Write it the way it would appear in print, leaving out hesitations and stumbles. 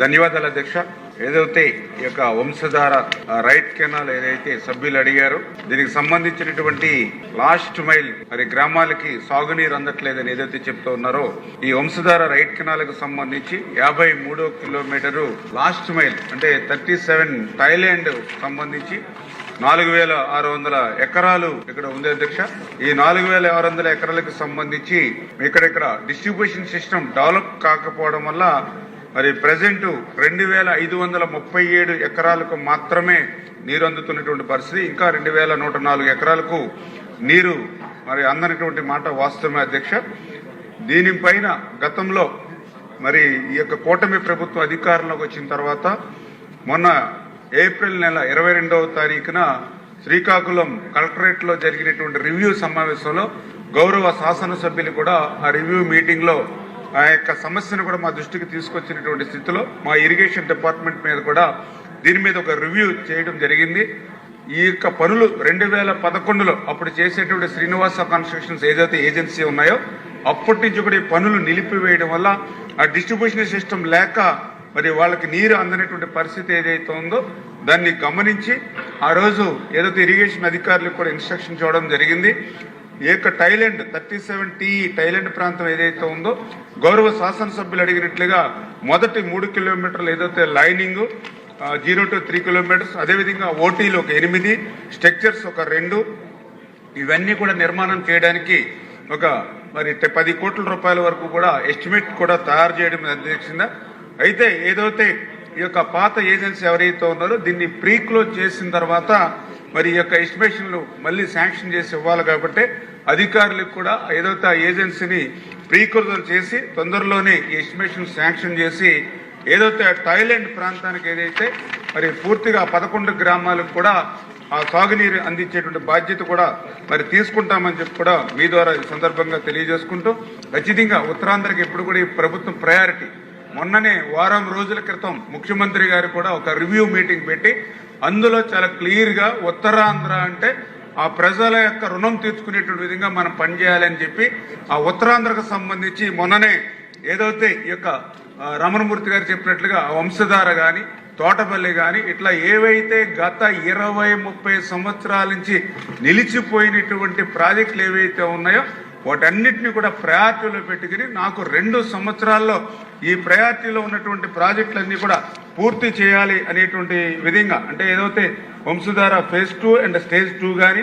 ధన్యవాదాలు అధ్యక్ష. ఏదైతే ఈ యొక్క వంశధార రైట్ కెనాల్ ఏదైతే సభ్యులు అడిగారో దీనికి సంబంధించినటువంటి లాస్ట్ మైల్ మరి గ్రామాలకి సాగునీరు అందట్లేదని ఏదైతే చెప్తూ ఉన్నారో ఈ వంశధార రైట్ కెనాల్ కు సంబంధించి 53వ కిలోమీటరు లాస్ట్ మైల్ అంటే 37 థాయిలాండ్ సంబంధించి 4,600 ఎకరాలు ఇక్కడ ఉంది అధ్యక్ష. ఈ 4,600 ఎకరాలకు సంబంధించి ఇక్కడ డిస్ట్రిబ్యూషన్ సిస్టమ్ డెవలప్ కాకపోవడం వల్ల మరి ప్రెసెంట్ 2,537 ఎకరాలకు మాత్రమే నీరు అందుతున్నటువంటి పరిస్థితి. ఇంకా 2,104 ఎకరాలకు నీరు మరి అందనటువంటి మాట వాస్తవమే అధ్యక్ష. దీనిపైన గతంలో మరి ఈ యొక్క కూటమి ప్రభుత్వం అధికారంలోకి వచ్చిన తర్వాత మొన్న ఏప్రిల్ నెల 22వ తారీఖున శ్రీకాకుళం కలెక్టరేట్ లో జరిగినటువంటి రివ్యూ సమావేశంలో గౌరవ శాసనసభ్యులు కూడా ఆ రివ్యూ మీటింగ్ లో ఆ యొక్క సమస్యను కూడా మా దృష్టికి తీసుకొచ్చినటువంటి స్థితిలో మా ఇరిగేషన్ డిపార్ట్మెంట్ మీద కూడా దీని మీద ఒక రివ్యూ చేయడం జరిగింది. ఈ యొక్క పనులు 2011లో అప్పుడు చేసేటువంటి శ్రీనివాస కన్స్ట్రక్షన్స్ ఏదైతే ఏజెన్సీ ఉన్నాయో అప్పటి నుంచి కూడా ఈ పనులు నిలిపివేయడం వల్ల ఆ డిస్ట్రిబ్యూషన్ సిస్టమ్ లేక మరి వాళ్ళకి నీరు అందనటువంటి పరిస్థితి ఏదైతే ఉందో దాన్ని గమనించి ఆ రోజు ఏదైతే ఇరిగేషన్ అధికారులకు కూడా ఇన్స్ట్రక్షన్ ఇవ్వడం జరిగింది. ఈ యొక్క థాయిలాండ్ 37T థాయిలాండ్ ప్రాంతం ఏదైతే ఉందో గౌరవ శాసనసభ్యులు అడిగినట్లుగా మొదటి 3 కిలోమీటర్లు ఏదైతే లైనింగ్ 0 to 3 కిలోమీటర్స్, అదేవిధంగా ఓటీలు ఒక 8, స్ట్రక్చర్స్ ఒక 2, ఇవన్నీ కూడా నిర్మాణం చేయడానికి ఒక మరి 10 కోట్ల రూపాయల వరకు కూడా ఎస్టిమేట్ కూడా తయారు చేయడం అధ్యక్షంగా. అయితే ఏదైతే ఈ యొక్క పాత ఏజెన్సీ ఎవరైతే ఉన్నారో దీన్ని ప్రీ క్లోజ్ చేసిన తర్వాత మరి ఈ యొక్క ఎస్టిమేషన్లు మళ్ళీ శాంక్షన్ చేసి ఇవ్వాలి కాబట్టి అధికారులకు కూడా ఏదైతే ఆ ఏజెన్సీని ప్రీ క్లోజ్ చేసి తొందరలోనే ఈ ఎస్టిమేషన్ శాంక్షన్ చేసి ఏదైతే థాయిలాండ్ ప్రాంతానికి ఏదైతే మరి పూర్తిగా 11 గ్రామాలకు కూడా ఆ సాగునీరు అందించేటువంటి బాధ్యత కూడా మరి తీసుకుంటామని చెప్పి కూడా మీ ద్వారా ఈ సందర్భంగా తెలియజేసుకుంటూ ఖచ్చితంగా ఉత్తరాంధ్రకి ఎప్పుడు కూడా ఈ ప్రభుత్వం ప్రయారిటీ. మొన్ననే వారం రోజుల క్రితం ముఖ్యమంత్రి గారు కూడా ఒక రివ్యూ మీటింగ్ పెట్టి అందులో చాలా క్లియర్ గా ఉత్తరాంధ్ర అంటే ఆ ప్రజల యొక్క రుణం తీర్చుకునేటువంటి విధంగా మనం పనిచేయాలని చెప్పి ఆ ఉత్తరాంధ్రకు సంబంధించి మొన్ననే ఏదైతే ఈ యొక్క రమణమూర్తి గారు చెప్పినట్లుగా వంశధార గాని తోటపల్లి గాని ఇట్లా ఏవైతే గత 20-30 సంవత్సరాల నుంచి నిలిచిపోయినటువంటి ప్రాజెక్టులు ఏవైతే ఉన్నాయో వాటన్నిటిని కూడా ప్రయారిటీలో పెట్టుకుని నాకు 2 సంవత్సరాల్లో ఈ ప్రయారిటీలో ఉన్నటువంటి ప్రాజెక్టులన్నీ కూడా పూర్తి చేయాలి అనేటువంటి విధంగా అంటే ఏదైతే వంశధార ఫేజ్ 2 అండ్ స్టేజ్ 2 కానీ